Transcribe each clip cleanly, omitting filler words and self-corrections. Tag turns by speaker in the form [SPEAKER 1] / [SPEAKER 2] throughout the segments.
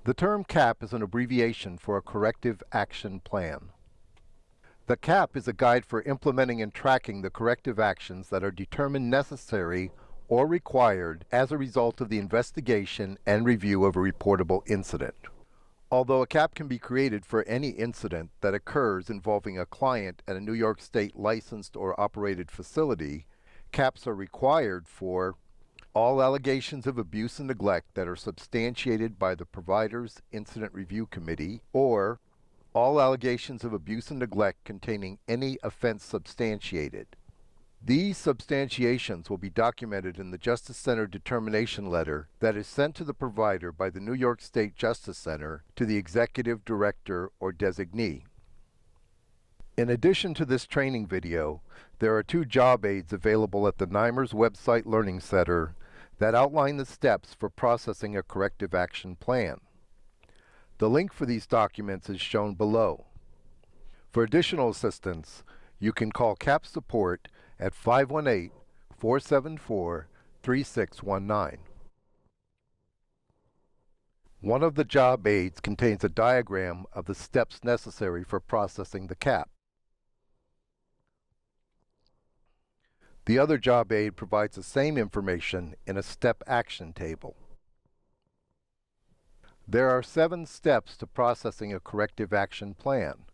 [SPEAKER 1] The term CAP is an abbreviation for a corrective action plan. The CAP is a guide for implementing and tracking the corrective actions that are determined necessary or required as a result of the investigation and review of a reportable incident. Although a CAP can be created for any incident that occurs involving a client at a New York State licensed or operated facility, CAPs are required for all allegations of abuse and neglect that are substantiated by the Provider's Incident Review Committee, or all allegations of abuse and neglect containing any offense substantiated. These substantiations will be documented in the Justice Center determination letter that is sent to the provider by the New York State Justice Center to the Executive Director or designee. In addition to this training video, there are 2 job aids available at the NYMERS website Learning Center that outline the steps for processing a corrective action plan. The link for these documents is shown below. For additional assistance, you can call CAP support at 518-474-3619. One of the job aids contains a diagram of the steps necessary for processing the CAP. The other job aid provides the same information in a step action table. There are 7 steps to processing a corrective action plan.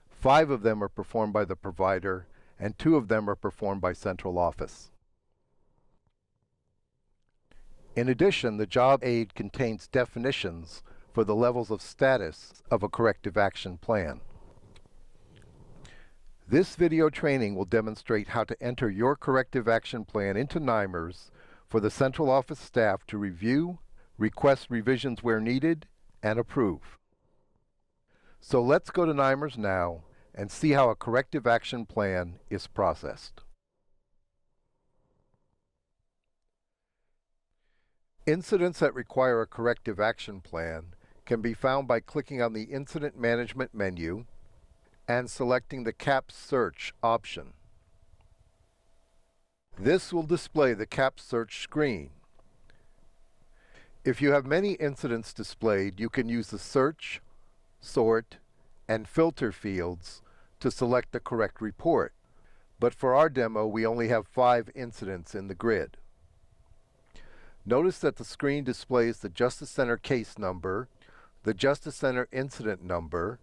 [SPEAKER 1] 5 of them are performed by the provider, and 2 of them are performed by central office. In addition, the job aid contains definitions for the levels of status of a corrective action plan. This video training will demonstrate how to enter your corrective action plan into NYMERS for the central office staff to review, request revisions where needed, and approve. So let's go to NYMERS now and see how a corrective action plan is processed. Incidents that require a corrective action plan can be found by clicking on the Incident Management menu and selecting the CAP Search option. This will display the CAP Search screen. If you have many incidents displayed, you can use the Search, Sort, and Filter fields to select the correct report. But for our demo, we only have 5 incidents in the grid. Notice that the screen displays the Justice Center case number, the Justice Center incident number,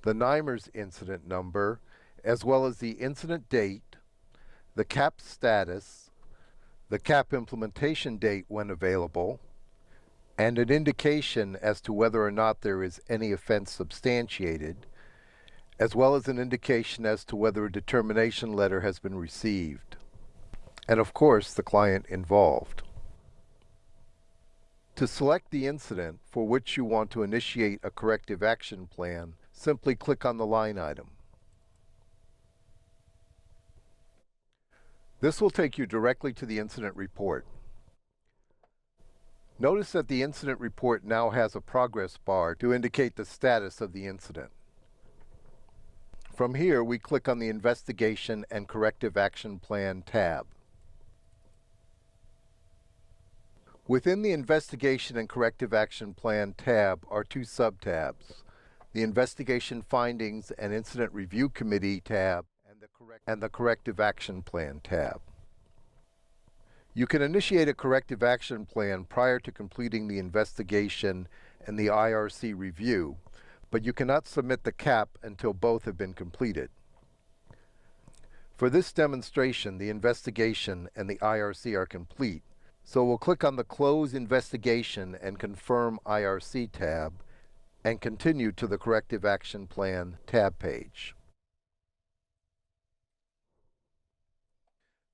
[SPEAKER 1] the NYMERS incident number, as well as the incident date, the CAP status, the CAP implementation date when available, and an indication as to whether or not there is any offense substantiated, as well as an indication as to whether a determination letter has been received, and of course the client involved. To select the incident for which you want to initiate a corrective action plan, simply click on the line item. This will take you directly to the incident report. Notice that the incident report now has a progress bar to indicate the status of the incident. From here, we click on the Investigation and Corrective Action Plan tab. Within the Investigation and Corrective Action Plan tab are 2 sub-tabs: the Investigation Findings and Incident Review Committee tab and the Corrective Action Plan tab. You can initiate a corrective action plan prior to completing the investigation and the IRC review, but you cannot submit the CAP until both have been completed. For this demonstration, the investigation and the IRC are complete, so we'll click on the Close Investigation and Confirm IRC tab and continue to the Corrective Action Plan tab page.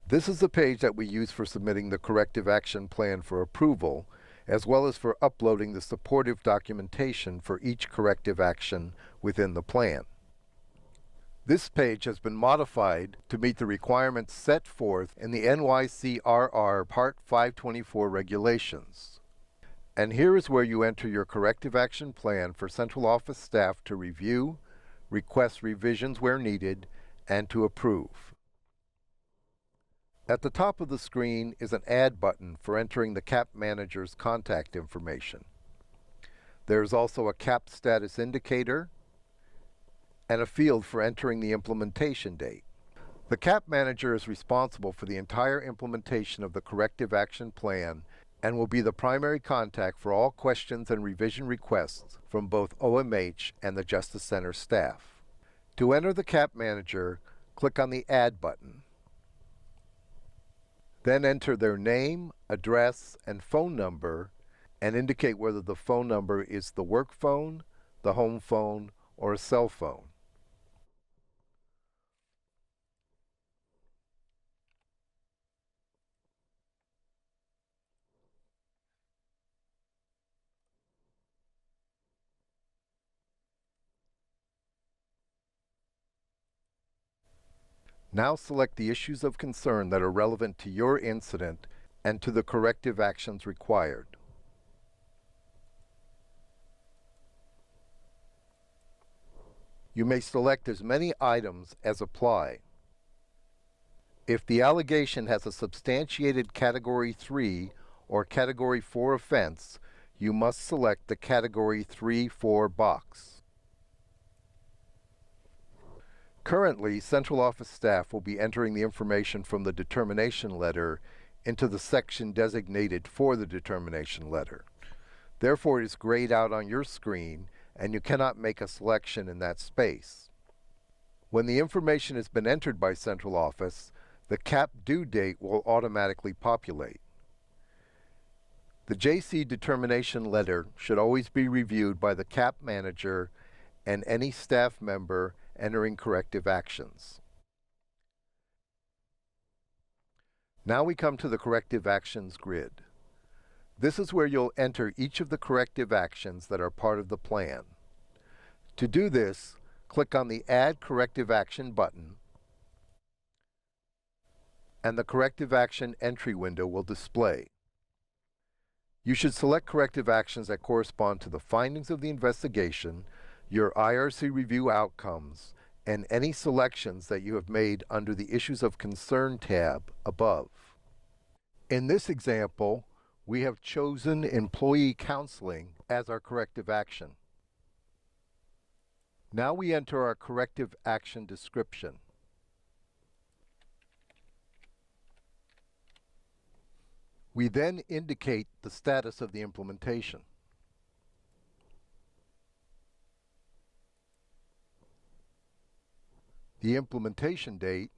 [SPEAKER 1] This is the page that we use for submitting the Corrective Action Plan for approval, as well as for uploading the supportive documentation for each corrective action within the plan. This page has been modified to meet the requirements set forth in the NYCRR Part 524 regulations. And here is where you enter your corrective action plan for central office staff to review, request revisions where needed, and to approve. At the top of the screen is an Add button for entering the CAP manager's contact information. There's also a CAP status indicator and a field for entering the implementation date. The CAP manager is responsible for the entire implementation of the corrective action plan and will be the primary contact for all questions and revision requests from both OMH and the Justice Center staff. To enter the CAP manager, click on the Add button. Then enter their name, address, and phone number and indicate whether the phone number is the work phone, the home phone, or a cell phone. Now select the issues of concern that are relevant to your incident and to the corrective actions required. You may select as many items as apply. If the allegation has a substantiated Category 3 or Category 4 offense, you must select the Category 3-4 box. Currently, Central Office staff will be entering the information from the determination letter into the section designated for the determination letter. Therefore, it is grayed out on your screen, and you cannot make a selection in that space. When the information has been entered by Central Office, the CAP due date will automatically populate. The JC determination letter should always be reviewed by the CAP manager and any staff member entering corrective actions. Now we come to the corrective actions grid. This is where you'll enter each of the corrective actions that are part of the plan. To do this, click on the Add Corrective Action button, and the corrective action entry window will display. You should select corrective actions that correspond to the findings of the investigation, your IRC review outcomes, and any selections that you have made under the Issues of Concern tab above. In this example, we have chosen Employee Counseling as our corrective action. Now we enter our corrective action description. We then indicate the status of the implementation. The implementation date,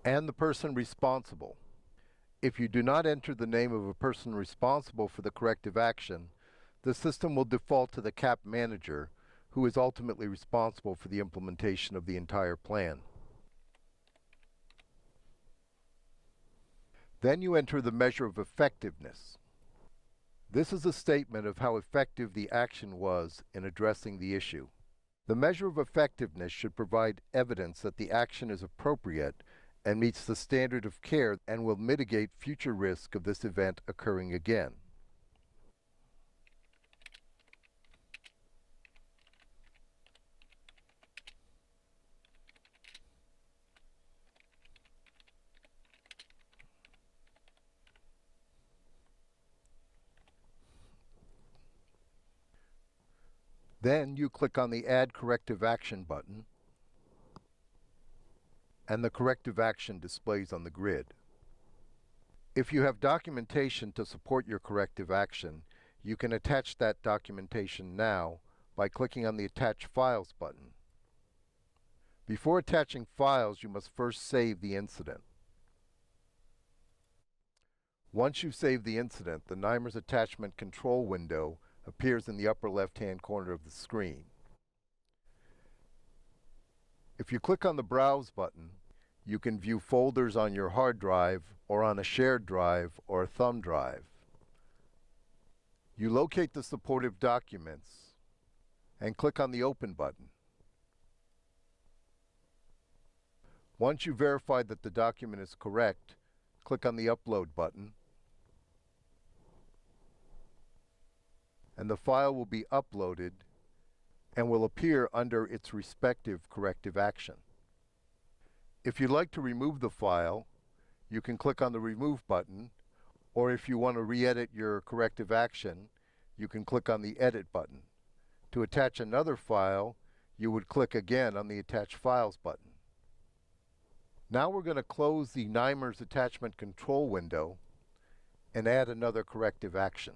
[SPEAKER 1] and the person responsible. If you do not enter the name of a person responsible for the corrective action, the system will default to the CAP manager, who is ultimately responsible for the implementation of the entire plan. Then you enter the measure of effectiveness. This is a statement of how effective the action was in addressing the issue. The measure of effectiveness should provide evidence that the action is appropriate and meets the standard of care and will mitigate future risk of this event occurring again. Then you click on the Add Corrective Action button, and the corrective action displays on the grid. If you have documentation to support your corrective action, you can attach that documentation now by clicking on the Attach Files button. Before attaching files, you must first save the incident. Once you've saved the incident, the NYMERS Attachment Control window appears in the upper left-hand corner of the screen. If you click on the Browse button, you can view folders on your hard drive or on a shared drive or a thumb drive. You locate the supportive documents and click on the Open button. Once you verify that the document is correct, click on the Upload button, and the file will be uploaded and will appear under its respective corrective action. If you'd like to remove the file, you can click on the Remove button, Or if you want to re-edit your corrective action, you can click on the Edit button. To attach another file, you would click again on the Attach Files button. Now we're going to close the NYMERS attachment control window and add another corrective action.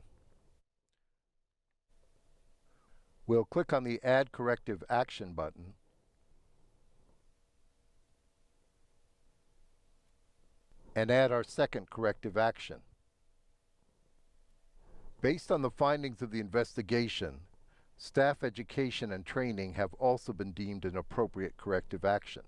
[SPEAKER 1] We'll click on the Add Corrective Action button and add our second corrective action. Based on the findings of the investigation, staff education and training have also been deemed an appropriate corrective action.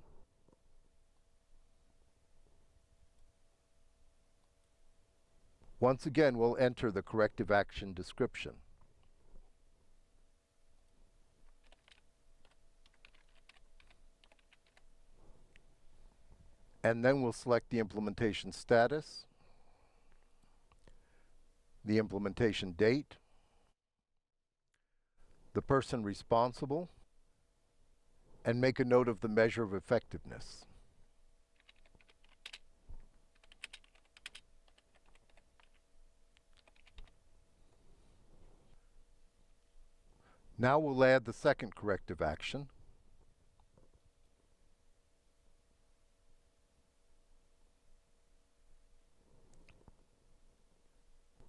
[SPEAKER 1] Once again, we'll enter the corrective action description. And then we'll select the implementation status, the implementation date, the person responsible, and make a note of the measure of effectiveness. Now we'll add the second corrective action.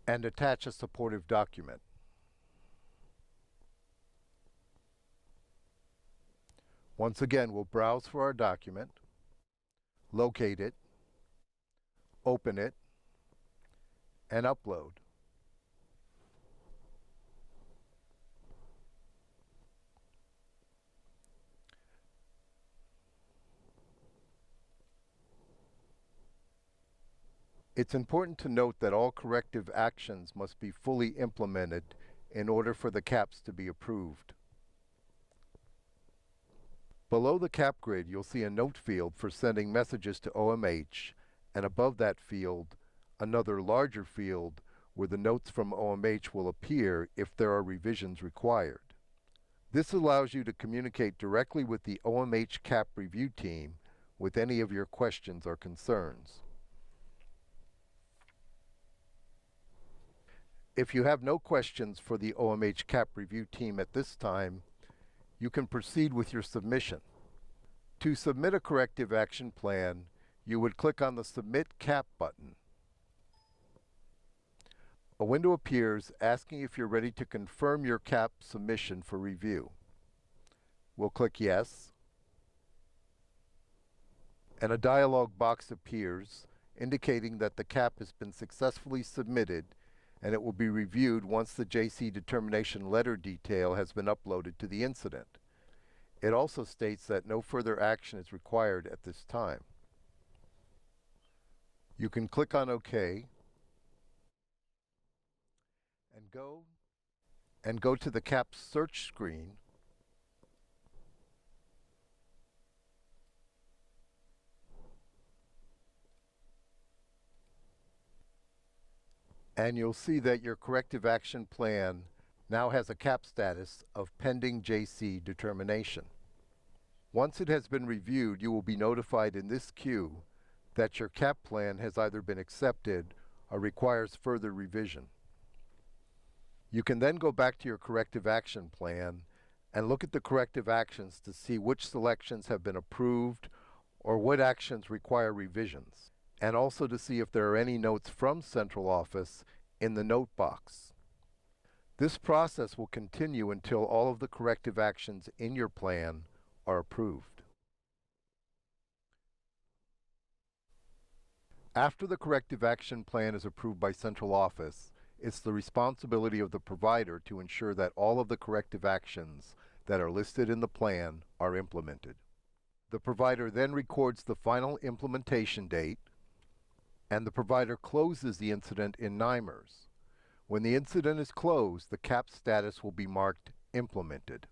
[SPEAKER 1] And attach a supportive document. Once again, we'll browse for our document, locate it, open it, and upload. It's important to note that all corrective actions must be fully implemented in order for the CAPS to be approved. Below the CAP grid, you'll see a note field for sending messages to OMH, and above that field, another larger field where the notes from OMH will appear if there are revisions required. This allows you to communicate directly with the OMH CAP review team with any of your questions or concerns. If you have no questions for the OMH CAP review team at this time, you can proceed with your submission. To submit a corrective action plan, you would click on the Submit CAP button. A window appears asking if you're ready to confirm your CAP submission for review. We'll click Yes, and a dialog box appears indicating that the CAP has been successfully submitted and it will be reviewed once the JC determination letter detail has been uploaded to the incident. It also states that no further action is required at this time. You can click on OK and go to the CAPS search screen and you'll see that your corrective action plan now has a CAP status of pending JC determination. Once it has been reviewed, you will be notified in this queue that your CAP plan has either been accepted or requires further revision. You can then go back to your corrective action plan and look at the corrective actions to see which selections have been approved or what actions require revisions, and also to see if there are any notes from central office in the note box. This process will continue until all of the corrective actions in your plan are approved. After the corrective action plan is approved by central office, it's the responsibility of the provider to ensure that all of the corrective actions that are listed in the plan are implemented. The provider then records the final implementation date, and the provider closes the incident in NYMERS. When the incident is closed, the CAP status will be marked Implemented.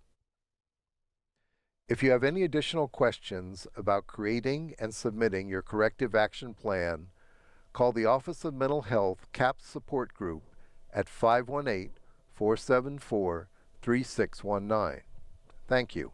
[SPEAKER 1] If you have any additional questions about creating and submitting your corrective action plan, call the Office of Mental Health CAPS Support Group at 518-474-3619. Thank you.